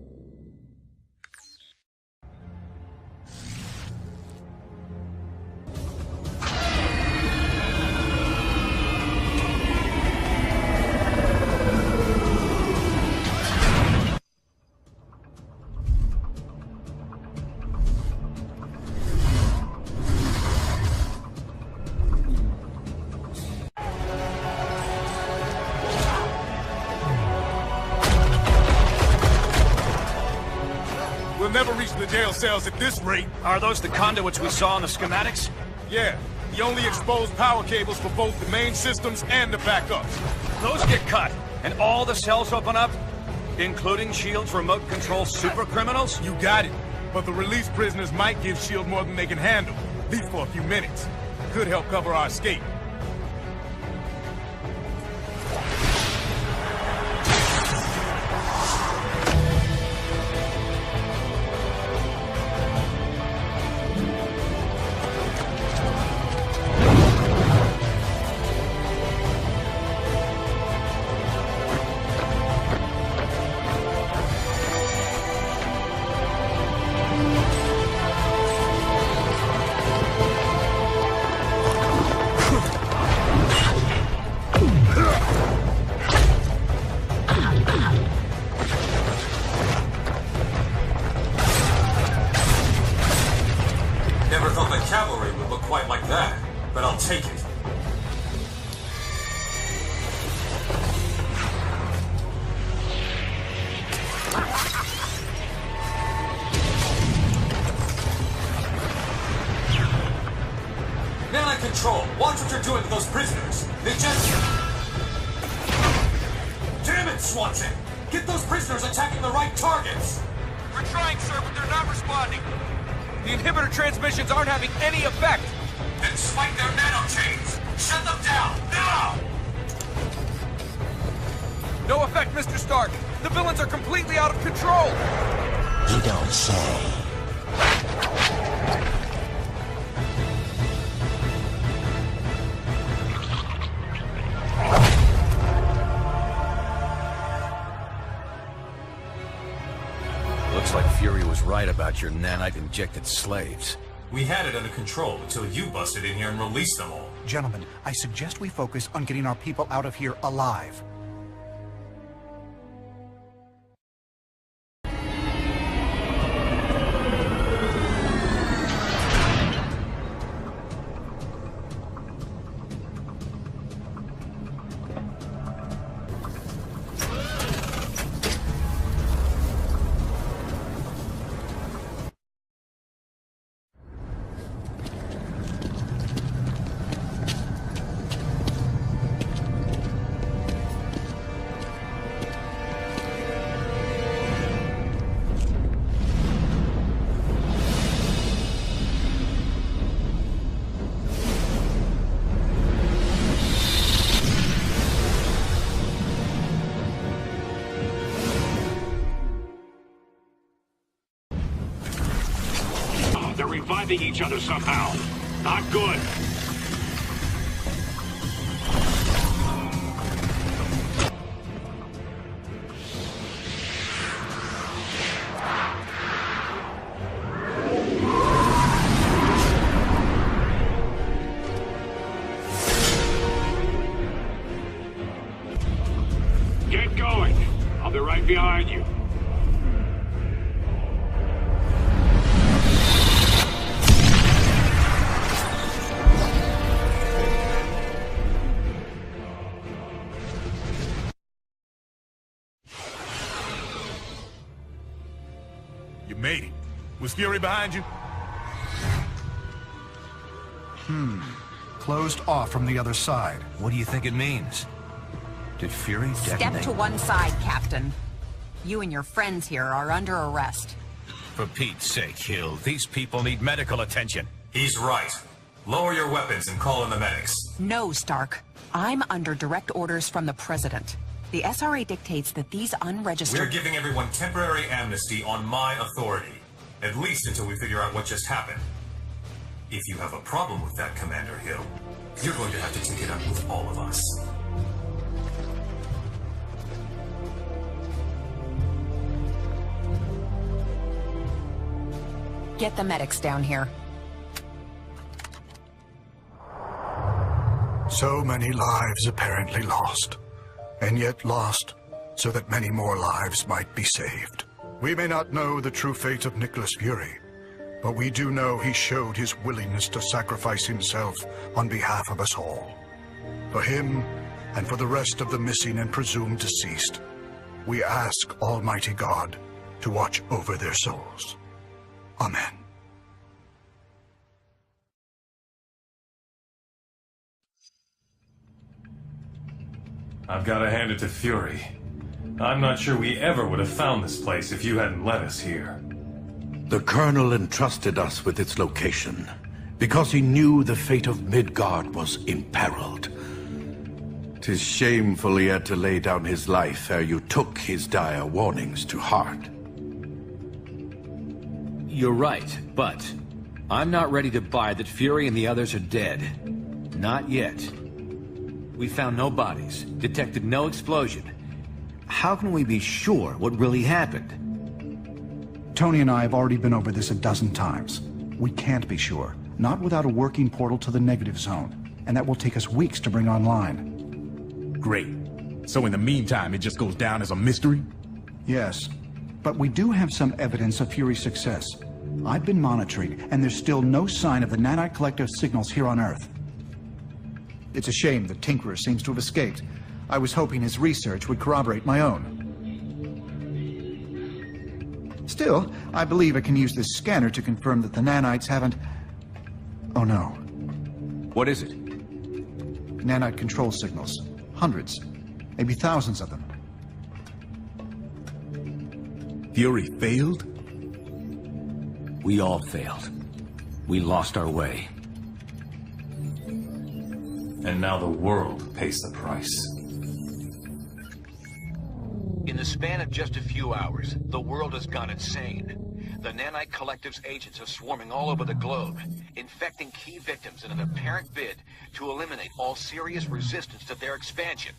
Never reach the jail cells at this rate. Are those the conduits we saw in the schematics? Yeah. The only exposed power cables for both the main systems and the backups. Those get cut, and all the cells open up? Including S.H.I.E.L.D.'s remote control super criminals? You got it. But the released prisoners might give S.H.I.E.L.D. more than they can handle, at least for a few minutes. Could help cover our escape. Control, watch what you're doing to those prisoners. They just... Damn it, Swanson! Get those prisoners attacking the right targets! We're trying, sir, but they're not responding. The inhibitor transmissions aren't having any effect. Then spike their nanochains! Shut them down, now! No effect, Mr. Stark. The villains are completely out of control. You don't say. Looks like Fury was right about your nanite-injected slaves. We had it under control until you busted in here and released them all. Gentlemen, I suggest we focus on getting our people out of here alive. down. They're reviving each other somehow. Not good. Get going. I'll be right behind you. You made it. Was Fury behind you? Closed off from the other side. What do you think it means? Did Fury detonate? Step to one side, Captain. You and your friends here are under arrest. For Pete's sake, Hill, these people need medical attention. He's right. Lower your weapons and call in the medics. No, Stark. I'm under direct orders from the President. The SRA dictates that these unregistered... We're giving everyone temporary amnesty on my authority. At least until we figure out what just happened. If you have a problem with that, Commander Hill, you're going to have to take it up with all of us. Get the medics down here. So many lives apparently lost. And yet lost so that many more lives might be saved. We may not know the true fate of Nicholas Fury, but we do know he showed his willingness to sacrifice himself on behalf of us all. For him, and for the rest of the missing and presumed deceased, we ask Almighty God to watch over their souls. Amen. I've got to hand it to Fury. I'm not sure we ever would have found this place if you hadn't led us here. The Colonel entrusted us with its location because he knew the fate of Midgard was imperiled. 'Tis shameful he had to lay down his life ere you took his dire warnings to heart. You're right, but I'm not ready to buy that Fury and the others are dead. Not yet. We found no bodies, detected no explosion. How can we be sure what really happened? Tony and I have already been over this a dozen times. We can't be sure. Not without a working portal to the negative zone. And that will take us weeks to bring online. Great. So in the meantime, it just goes down as a mystery? Yes. But we do have some evidence of Fury's success. I've been monitoring, and there's still no sign of the Nanite Collective signals here on Earth. It's a shame that Tinkerer seems to have escaped. I was hoping his research would corroborate my own. Still, I believe I can use this scanner to confirm that the nanites haven't... Oh no. What is it? Nanite control signals. Hundreds. Maybe thousands of them. Fury failed? We all failed. We lost our way. And now the world pays the price. In the span of just a few hours, the world has gone insane. The Nanite Collective's agents are swarming all over the globe, infecting key victims in an apparent bid to eliminate all serious resistance to their expansion.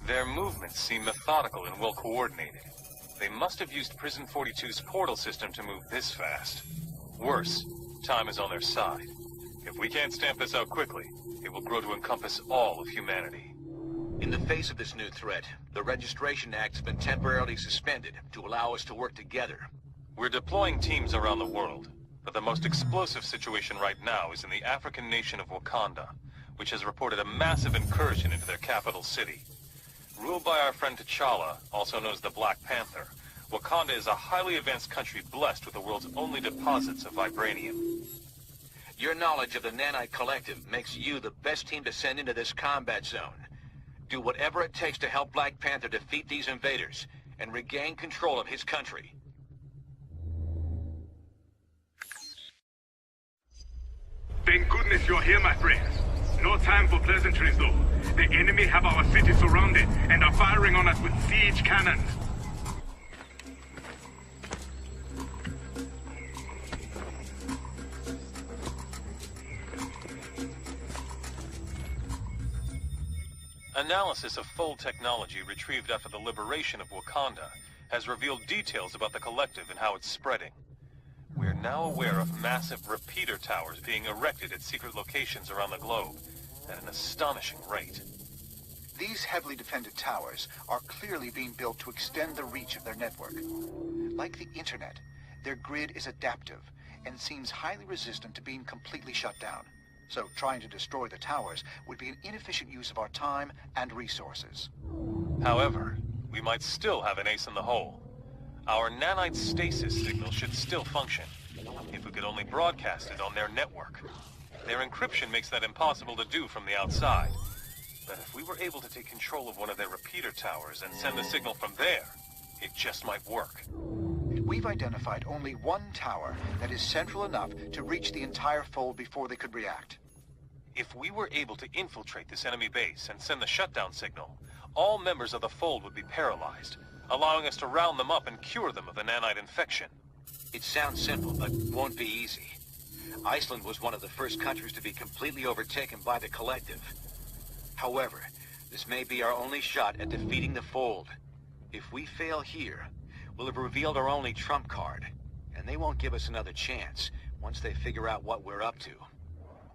Their movements seem methodical and well coordinated. They must have used Prison 42's portal system to move this fast. Worse, time is on their side. If we can't stamp this out quickly, it will grow to encompass all of humanity. In the face of this new threat, the Registration Act has been temporarily suspended to allow us to work together. We're deploying teams around the world, but the most explosive situation right now is in the African nation of Wakanda, which has reported a massive incursion into their capital city. Ruled by our friend T'Challa, also known as the Black Panther, Wakanda is a highly advanced country blessed with the world's only deposits of vibranium. Your knowledge of the Nanite Collective makes you the best team to send into this combat zone. Do whatever it takes to help Black Panther defeat these invaders and regain control of his country. Thank goodness you're here, my friends. No time for pleasantries, though. The enemy have our city surrounded and are firing on us with siege cannons. Analysis of Fold technology retrieved after the liberation of Wakanda has revealed details about the Collective and how it's spreading. We are now aware of massive repeater towers being erected at secret locations around the globe at an astonishing rate. These heavily defended towers are clearly being built to extend the reach of their network. Like the internet, their grid is adaptive and seems highly resistant to being completely shut down. So trying to destroy the towers would be an inefficient use of our time and resources. However, we might still have an ace in the hole. Our nanite stasis signal should still function, if we could only broadcast it on their network. Their encryption makes that impossible to do from the outside. But if we were able to take control of one of their repeater towers and send the signal from there, it just might work. We've identified only one tower that is central enough to reach the entire Fold before they could react. If we were able to infiltrate this enemy base and send the shutdown signal, all members of the Fold would be paralyzed, allowing us to round them up and cure them of the nanite infection. It sounds simple, but won't be easy. Iceland was one of the first countries to be completely overtaken by the Collective. However, this may be our only shot at defeating the Fold. If we fail here, we'll have revealed our only trump card, and they won't give us another chance once they figure out what we're up to.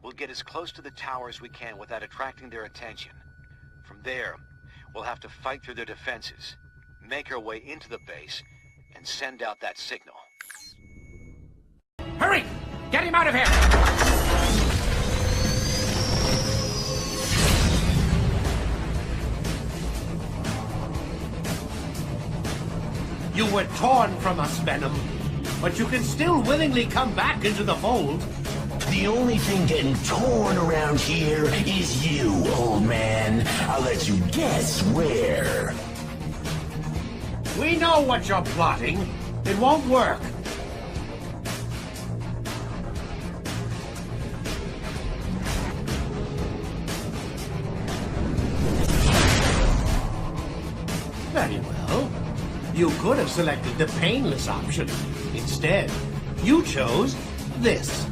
We'll get as close to the tower as we can without attracting their attention. From there, we'll have to fight through their defenses, make our way into the base, and send out that signal. Hurry! Get him out of here! You were torn from us, Venom, but you can still willingly come back into the Fold. The only thing getting torn around here is you, old man. I'll let you guess where. We know what you're plotting. It won't work. Very well. You could have selected the painless option. Instead, you chose this.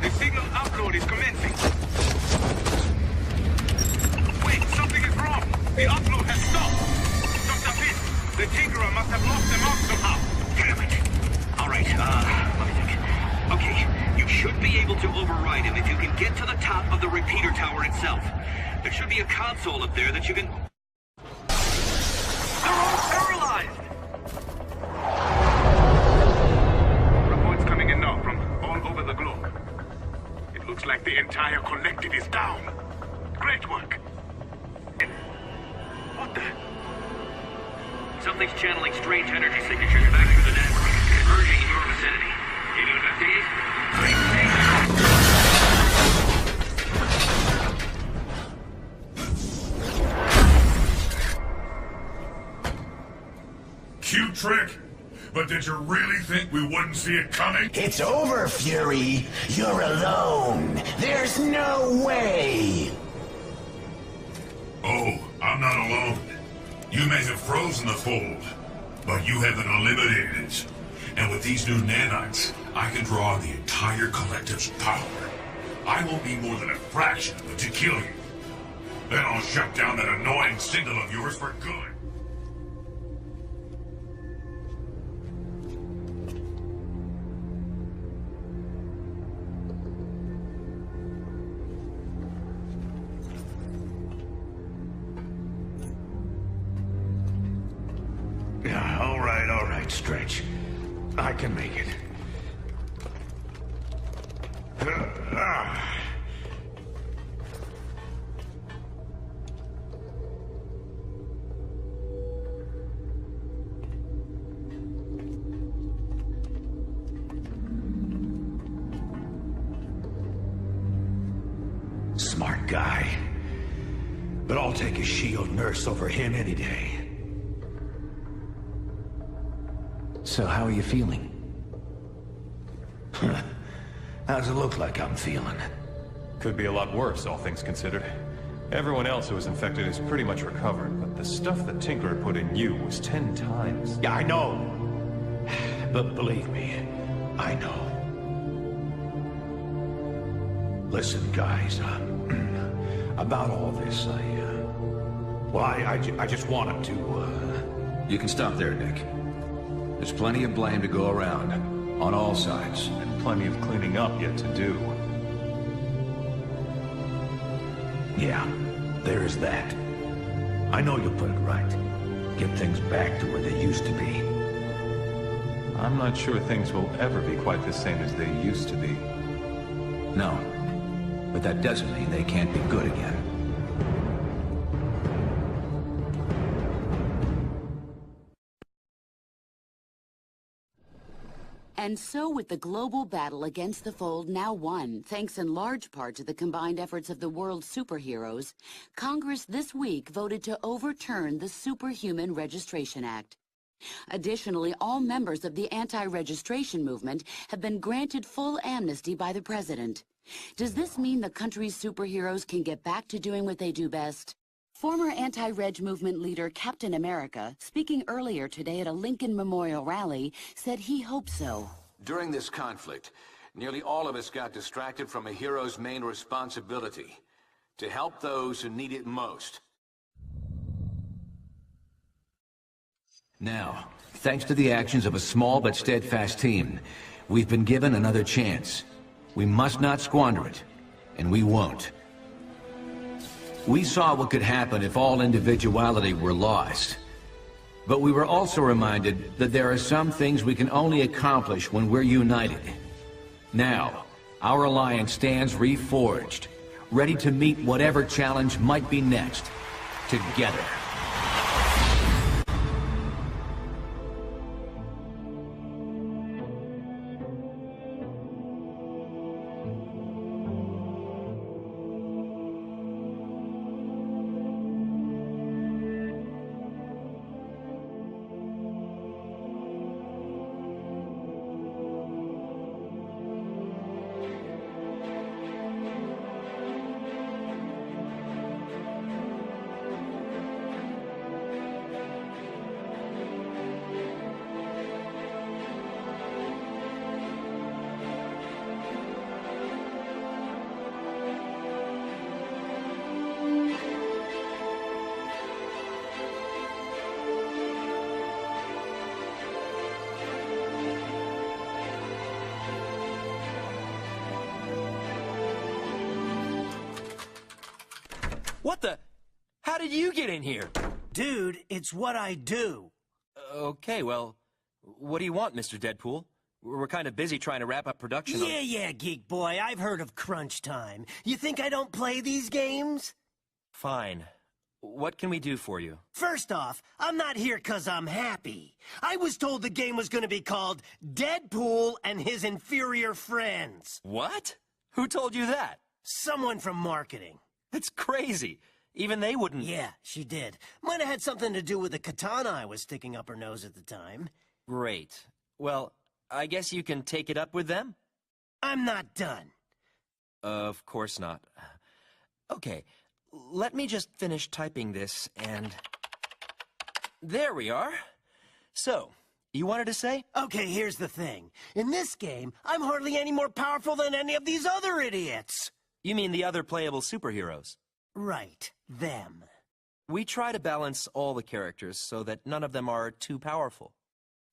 The signal upload is commencing. Wait, something is wrong. The upload has stopped. Dr. Finn, the Tinkerer must have lost them out somehow. Damn it. All right, let me think. Okay, you should be able to override him if you can get to the top of the repeater tower itself. There should be a console up there that you can... They're all paralyzed! Reports coming in now from all over the globe. It looks like the entire collective is down. Great work. What the? Something's channeling strange energy signatures back through the network, converging in your vicinity. Can you investigate? Cute trick, but did you really think we wouldn't see it coming? It's over, Fury. You're alone. There's no way. Oh, I'm not alone. You may have frozen the Fold, but you haven't eliminated it. And with these new nanites, I can draw on the entire Collective's power. I won't need more than a fraction of it to kill you. Then I'll shut down that annoying signal of yours for good. Yeah, all right, Stretch. I can make it. Smart guy. But I'll take a shield nurse over him any day. So how are you feeling? How's it look like I'm feeling? Could be a lot worse, all things considered. Everyone else who was infected is pretty much recovered, but the stuff that Tinkerer put in you was 10 times. Yeah, I know. But believe me, I know. Listen, guys, about all this, I just wanted to, You can stop there, Nick. There's plenty of blame to go around, on all sides. And plenty of cleaning up yet to do. Yeah, there is that. I know you'll put it right. Get things back to where they used to be. I'm not sure things will ever be quite the same as they used to be. No, but that doesn't mean they can't be good again. And so with the global battle against the Fold now won, thanks in large part to the combined efforts of the world's superheroes, Congress this week voted to overturn the Superhuman Registration Act. Additionally, all members of the anti-registration movement have been granted full amnesty by the president. Does this mean the country's superheroes can get back to doing what they do best? Former anti-reg movement leader Captain America, speaking earlier today at a Lincoln Memorial rally, said he hopes so. During this conflict, nearly all of us got distracted from a hero's main responsibility, to help those who need it most. Now, thanks to the actions of a small but steadfast team, we've been given another chance. We must not squander it, and we won't. We saw what could happen if all individuality were lost. But we were also reminded that there are some things we can only accomplish when we're united. Now, our alliance stands reforged, ready to meet whatever challenge might be next, together. What the? How did you get in here? Dude, it's what I do. Okay, well, what do you want, Mr. Deadpool? We're kind of busy trying to wrap up production on... Yeah, Geek Boy, I've heard of crunch time. You think I don't play these games? Fine. What can we do for you? First off, I'm not here 'cause I'm happy. I was told the game was gonna be called Deadpool and His Inferior Friends. What? Who told you that? Someone from marketing. That's crazy. Even they wouldn't... Yeah, she did. Might have had something to do with the katana I was sticking up her nose at the time. Great. Well, I guess you can take it up with them? I'm not done. Of course not. Okay, let me just finish typing this and... There we are. So, you wanted to say? Okay, here's the thing. In this game, I'm hardly any more powerful than any of these other idiots. You mean the other playable superheroes? Right, them. We try to balance all the characters so that none of them are too powerful.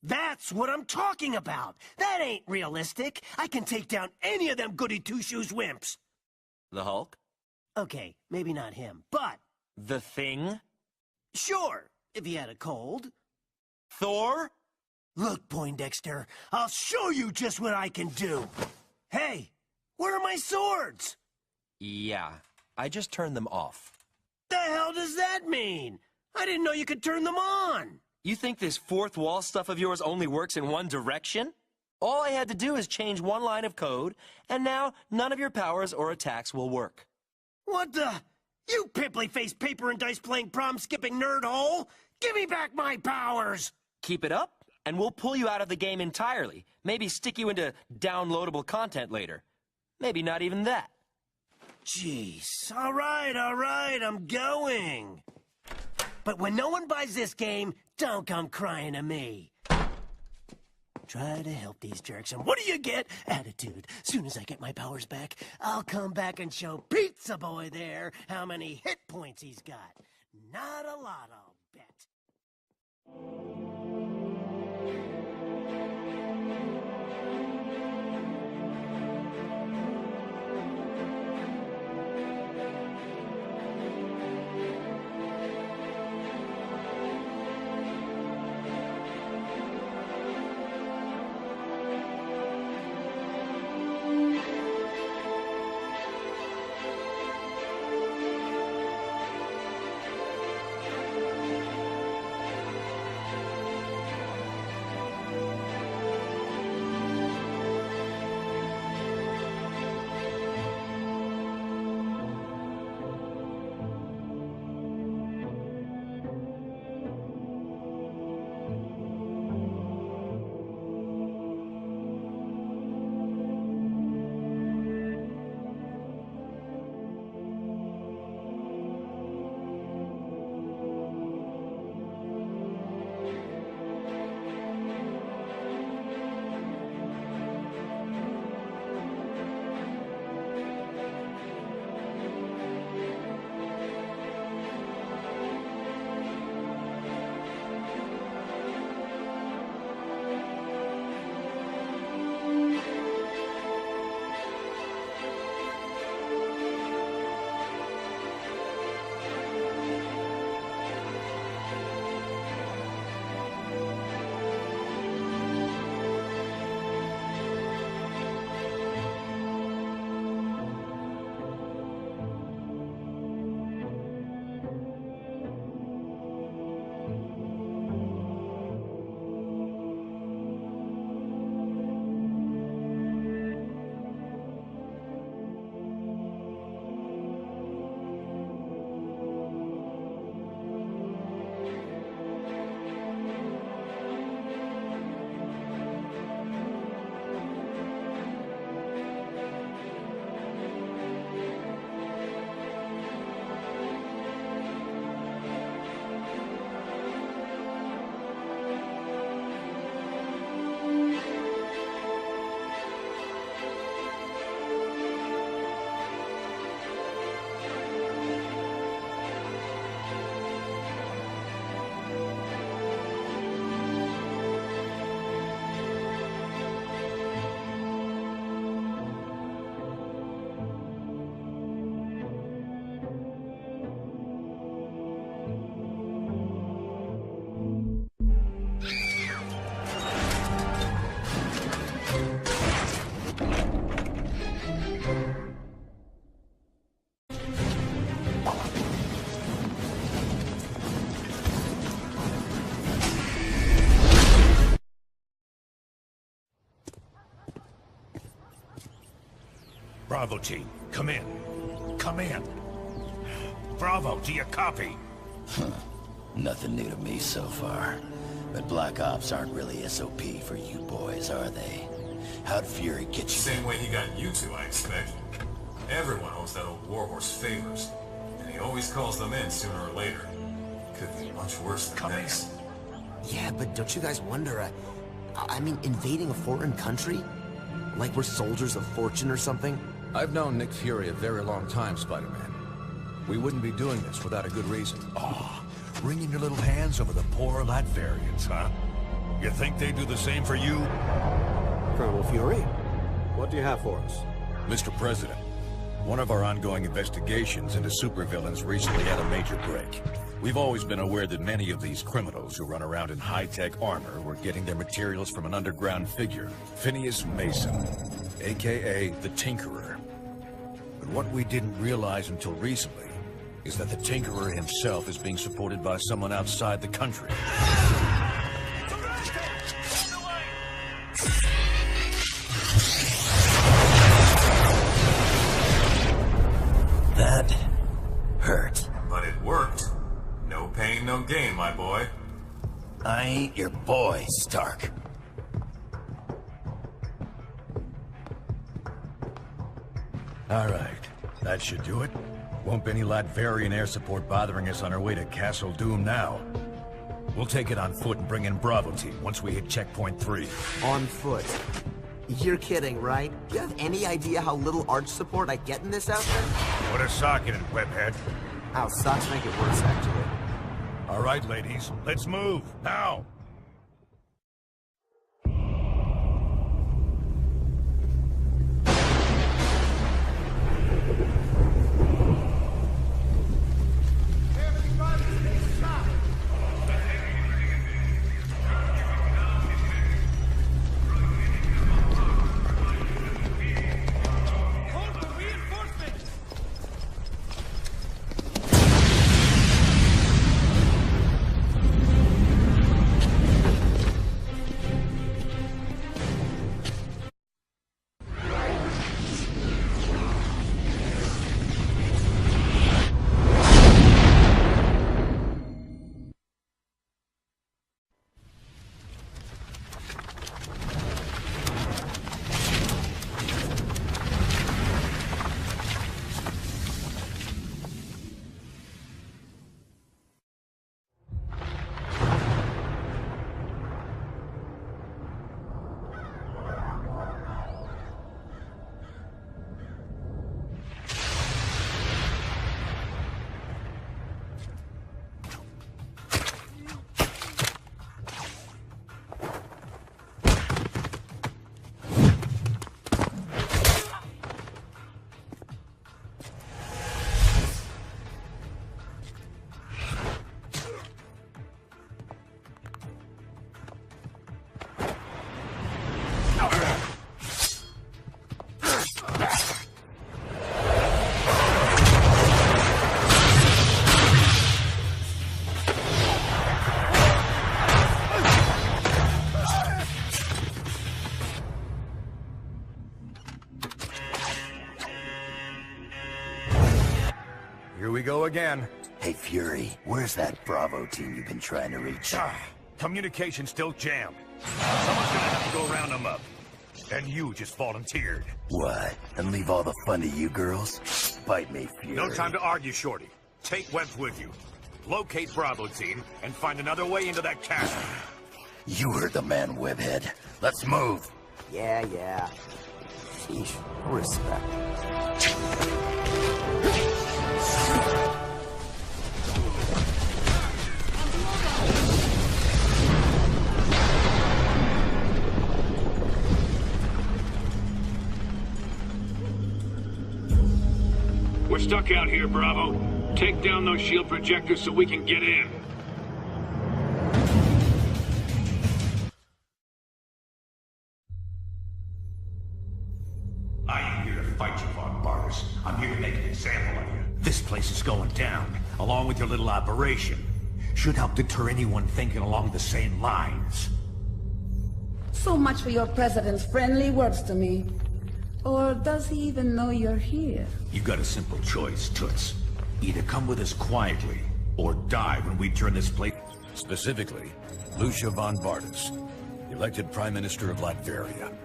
That's what I'm talking about! That ain't realistic! I can take down any of them goody-two-shoes wimps! The Hulk? Okay, maybe not him, but... The Thing? Sure, if he had a cold. Thor? Look, Poindexter, I'll show you just what I can do! Hey, where are my swords? Yeah, I just turned them off. The hell does that mean? I didn't know you could turn them on! You think this fourth wall stuff of yours only works in one direction? All I had to do is change one line of code, and now none of your powers or attacks will work. What the? You pimply-faced paper and dice playing prom-skipping nerd hole! Give me back my powers! Keep it up, and we'll pull you out of the game entirely. Maybe stick you into downloadable content later. Maybe not even that. Jeez. All right, I'm going. But when no one buys this game, don't come crying to me. Try to help these jerks, and what do you get? Attitude. Soon as I get my powers back, I'll come back and show Pizza Boy there how many hit points he's got. Not a lot, I'll bet. Bravo team, come in. Come in. Bravo, do you copy? Nothing new to me so far. But Black Ops aren't really SOP for you boys, are they? How'd Fury get you? Same way he got you two, I expect. Everyone owes that old warhorse favors, and he always calls them in sooner or later. Could be much worse than this. Yeah, but don't you guys wonder, I mean, invading a foreign country? Like we're soldiers of fortune or something? I've known Nick Fury a very long time, Spider-Man. We wouldn't be doing this without a good reason. Oh, wringing your little hands over the poor Latverians, huh? You think they'd do the same for you? Colonel Fury, what do you have for us? Mr. President, one of our ongoing investigations into supervillains recently had a major break. We've always been aware that many of these criminals who run around in high-tech armor were getting their materials from an underground figure, Phineas Mason, aka the Tinkerer. But what we didn't realize until recently is that the Tinkerer himself is being supported by someone outside the country. That hurt. But it worked. No pain, no gain, my boy. I ain't your boy, Stark. All right. That should do it. Won't be any Latverian air support bothering us on our way to Castle Doom now. We'll take it on foot and bring in Bravo team once we hit checkpoint 3. On foot? You're kidding, right? Do you have any idea how little arch support I get in this outfit? Put a sock in it, webhead. Ow, socks make it worse, actually. All right, ladies, let's move, now! Here we go again. Hey, Fury, where's that Bravo team you've been trying to reach? Communication's still jammed. Someone's gonna have to go round them up. And you just volunteered. What? And leave all the fun to you girls? Bite me, Fury. No time to argue, Shorty. Take Webs with you. Locate Bravo team and find another way into that castle. You heard the man, Webhead. Let's move. Yeah. Sheesh, no respect. We're stuck out here, Bravo. Take down those shield projectors so we can get in. I ain't here to fight you, Von Barnes. I'm here to make an example of you. This place is going down, along with your little operation. Should help deter anyone thinking along the same lines. So much for your president's friendly words to me. Or does he even know you're here? You got a simple choice, Toots. Either come with us quietly, or die when we turn this place... Specifically, Lucia von Bardas, elected Prime Minister of Latveria.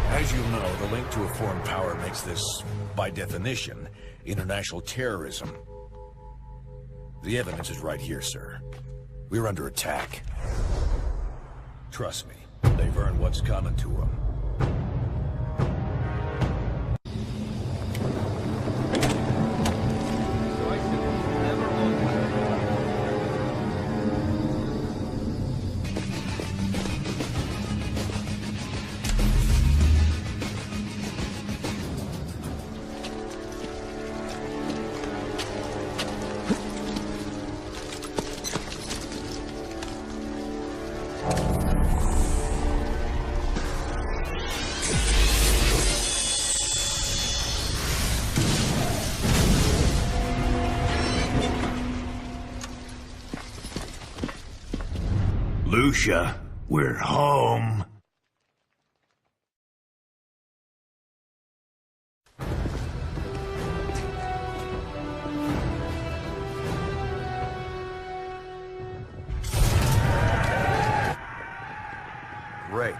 As you know, the link to a foreign power makes this, by definition, international terrorism. The evidence is right here, sir. We're under attack. Trust me, they've earned what's coming to them. Lucia, we're home. Great.